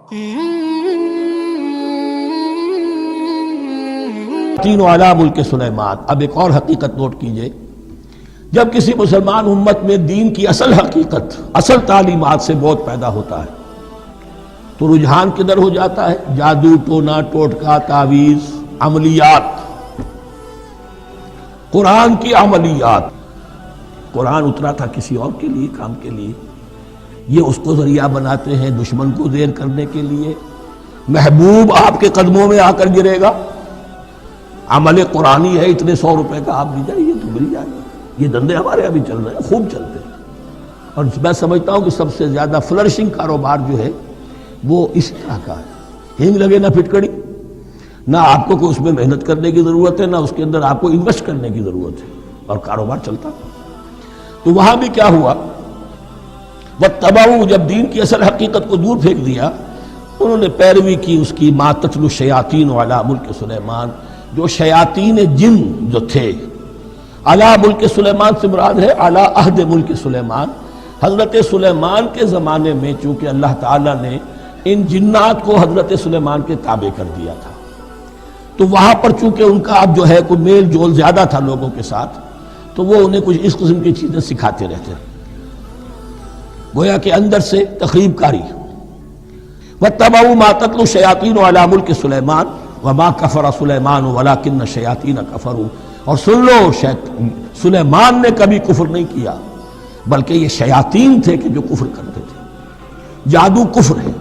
تین علی ملک سلیمان۔ اب ایک اور حقیقت نوٹ کیجئے، جب کسی مسلمان امت میں دین کی اصل حقیقت، اصل تعلیمات سے بہت پیدا ہوتا ہے تو رجحان کدھر ہو جاتا ہے؟ جادو، ٹونا، ٹوٹکا، تعویذ، عملیات، قرآن کی عملیات۔ قرآن اترا تھا کسی اور کے لیے، کام کے لیے، یہ اس کو ذریعہ بناتے ہیں دشمن کو زیر کرنے کے لیے۔ محبوب آپ کے قدموں میں آ کر گرے گا، عمل قرآنی ہے، اتنے 100 روپے کا آپ دیجائیے تو مل جائے گا۔ یہ دندے ہمارے ابھی چل رہے ہیں، خوب چلتے ہیں، اور میں سمجھتا ہوں کہ سب سے زیادہ فلرشنگ کاروبار جو ہے وہ اس طرح کا ہے۔ ہینگ لگے نہ پھٹکڑی، نہ آپ کو کوئی اس میں محنت کرنے کی ضرورت ہے، نہ اس کے اندر آپ کو انویسٹ کرنے کی ضرورت ہے، اور کاروبار چلتا۔ تو وہاں بھی کیا ہوا، وَاتَّبَعُوا، جب دین کی اصل حقیقت کو دور پھینک دیا، انہوں نے پیروی کی اس کی مَا تَتْلُو الشَّيَاطِينُ عَلَىٰ مُلْكِ سلیمان، جو شیاطین جن جو تھے۔ علی ملک سلیمان سے مراد ہے علی عہد ملک سلیمان، حضرت سلیمان کے زمانے میں، چونکہ اللہ تعالیٰ نے ان جنات کو حضرت سلیمان کے تابع کر دیا تھا، تو وہاں پر چونکہ ان کا اب جو ہے کوئی میل جول زیادہ تھا لوگوں کے ساتھ، تو وہ انہیں کچھ اس قسم کی چیزیں سکھاتے رہتے، گویا کہ اندر سے تخریب کاری۔ وَاتَّبَعُوا مَا تَتْلُو الشَّيَاطِينُ عَلَىٰ مُلْكِ سُلَيْمَانَ وَمَا كَفَرَ سُلَيْمَانُ وَلَٰكِنَّ الشَّيَاطِينَ كَفَرُوا، اور سن لو، سلیمان نے کبھی کفر نہیں کیا، بلکہ یہ شیاطین تھے کہ جو کفر کرتے تھے۔ جادو کفر ہے،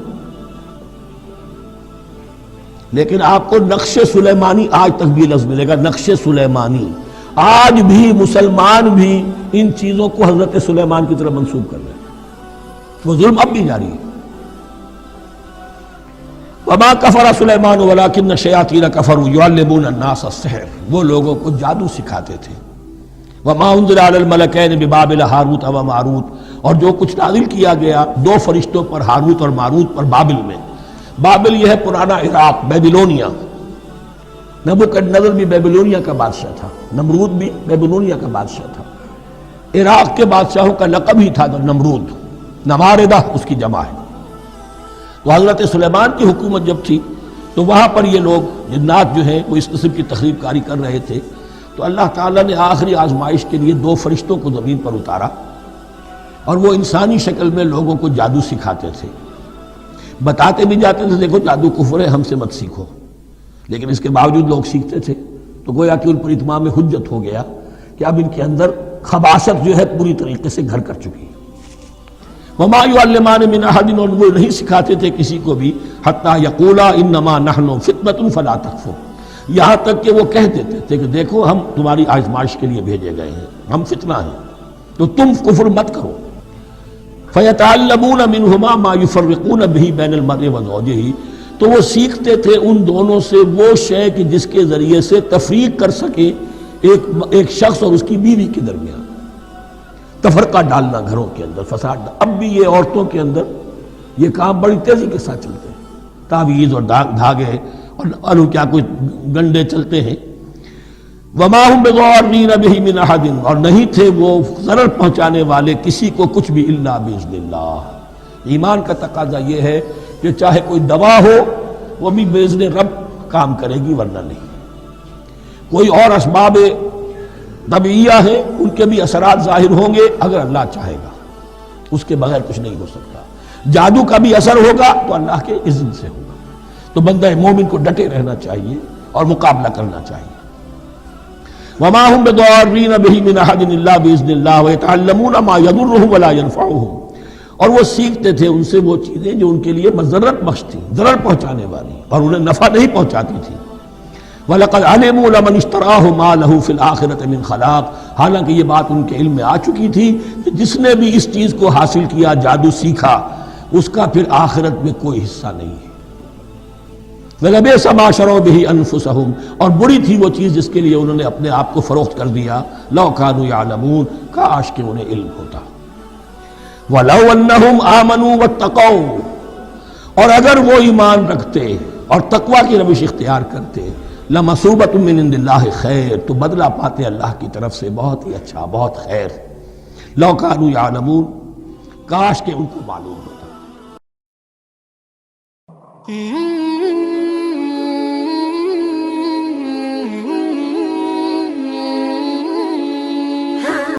لیکن آپ کو نقش سلیمانی آج تک بھی لفظ ملے گا، نقش سلیمانی۔ آج بھی مسلمان بھی ان چیزوں کو حضرت سلیمان کی طرف منسوب کر رہے ہیں، وہ ظلم اب بھی جاری ہے۔ وَمَا كَفَرَ سُلَيْمَانُ وَلَٰكِنَّ الشَّيَاطِينَ كَفَرُوا يُعَلِّمُونَ النَّاسَ السِّحْرَ، وہ لوگوں کو جادو سکھاتے تھے۔ وَمَا أُنزِلَ عَلَى الْمَلَكَيْنِ بِبَابِلَ هاروت وَمَاروت، اور جو کچھ نازل کیا گیا دو فرشتوں پر، ہاروت اور ماروت پر، بابل میں۔ بابل یہ ہے پرانا عراق، بیبلونیا۔ نبوکدنضر بھی بیبلونیا کا بادشاہ تھا، نمرود بھی بیبلونیا کا بادشاہ تھا۔ عراق کے بادشاہوں کا لقب ہی تھا نمرود، نماردہ اس کی جمع ہے۔ تو حضرت سلیمان کی حکومت جب تھی تو وہاں پر یہ لوگ جنات جو ہیں وہ اس قسم کی تخریب کاری کر رہے تھے، تو اللہ تعالیٰ نے آخری آزمائش کے لیے دو فرشتوں کو زمین پر اتارا، اور وہ انسانی شکل میں لوگوں کو جادو سکھاتے تھے، بتاتے بھی جاتے تھے دیکھو جادو کفر ہے، ہم سے مت سیکھو، لیکن اس کے باوجود لوگ سیکھتے تھے، تو گویا کہ ان پر اتمام حجت ہو گیا کہ اب ان کے اندر خباثت جو ہے پوری طریقے سے گھر کر چکی ہے۔ وَمَا يُعَلِّمَانِ مِنْ أَحَدٍ، اور وہ نہیں سکھاتے تھے کسی کو بھی، حَتَّى يَقُولَا إِنَّمَا نَحْنُ فِتْنَةٌ فَلَا تَكْفُرْ، یہاں تک کہ وہ کہہ دیتے تھے کہ دیکھو ہم تمہاری آزمائش کے لیے بھیجے گئے ہیں، ہم فتنہ ہیں، تو تم کفر مت کرو۔ فَيَتَعَلَّمُونَ مِنْهُمَا مَا يُفَرِّقُونَ بِهِ بَيْنَ الْمَرْءِ وَزَوْجِهِ، تو وہ سیکھتے تھے ان دونوں سے وہ شے کہ جس کے ذریعے سے تفریق کر سکے ایک شخص اور اس کی بیوی کے درمیان، تفرقہ ڈالنا گھروں کے اندر، فساد۔ اب بھی یہ عورتوں کے اندر یہ کام بڑی تیزی کے ساتھ چلتے ہیں، تعویذ اور دھاگے اور کیا کوئی گنڈے چلتے ہیں۔ وَمَا هُمْ بِضَارِّينَ بِهِ مِنْ أَحَدٍ، اور نہیں تھے وہ ضرر پہنچانے والے کسی کو کچھ بھی، إِلَّا بِإِذْنِ اللَّهِ۔ ایمان کا تقاضا یہ ہے کہ چاہے کوئی دوا ہو وہ بھی بِإِذْنِ رب کام کرے گی، ورنہ نہیں۔ کوئی اور اسباب طبیعیہ ہیں، ان کے بھی اثرات ظاہر ہوں گے اگر اللہ چاہے گا، اس کے بغیر کچھ نہیں ہو سکتا۔ جادو کا بھی اثر ہوگا تو اللہ کے اذن سے ہوگا، تو بندہ مومن کو ڈٹے رہنا چاہیے اور مقابلہ کرنا چاہیے۔ وَمَا هُمْ بِضَارِّينَ بِهِ مِنْ أَحَدٍ إِلَّا بِإِذْنِ اللَّهِ وَيَتَعَلَّمُونَ مَا يَضُرُّهُمْ وَلَا يَنفَعُهُمْ، اور وہ سیکھتے تھے ان سے وہ چیزیں جو ان کے لیے مضرت بخش تھیں، ضرر پہنچانے والی، اور انہیں نفع نہیں پہنچاتی تھی۔ وَلَقَدْ عَلِمُوا لَمَنِ اشْتَرَاهُ مَا لَهُ فِي الْآخِرَةِ مِنْ خَلَاقٍ، حالانکہ یہ بات ان کے علم میں آ چکی تھی کہ جس نے بھی اس چیز کو حاصل کیا، جادو سیکھا، اس کا پھر آخرت میں کوئی حصہ نہیں ہے۔ وَلَبِئْسَ مَا شَرَوْا بِهِ أَنفُسَهُمْ، اور بری تھی وہ چیز جس کے لیے انہوں نے اپنے آپ کو فروخت کر دیا۔ لَوْ كَانُوا يَعْلَمُونَ، کاش کہ انہیں علم ہوتا۔ وَلَوْ أَنَّهُمْ آمَنُوا وَاتَّقَوْا، اور اگر وہ ایمان رکھتے اور تقوی کی روش اختیار کرتے، لَمَثُوبَةٌ مِّنْ عِندِ اللَّهِ خَيْرٌ، تو بدلہ پاتے اللہ کی طرف سے بہت ہی اچھا، بہت خیر۔ لَوْ كَانُوا يَعْلَمُونَ، کاش کہ ان کو معلوم ہوتا۔ Mm-hmm.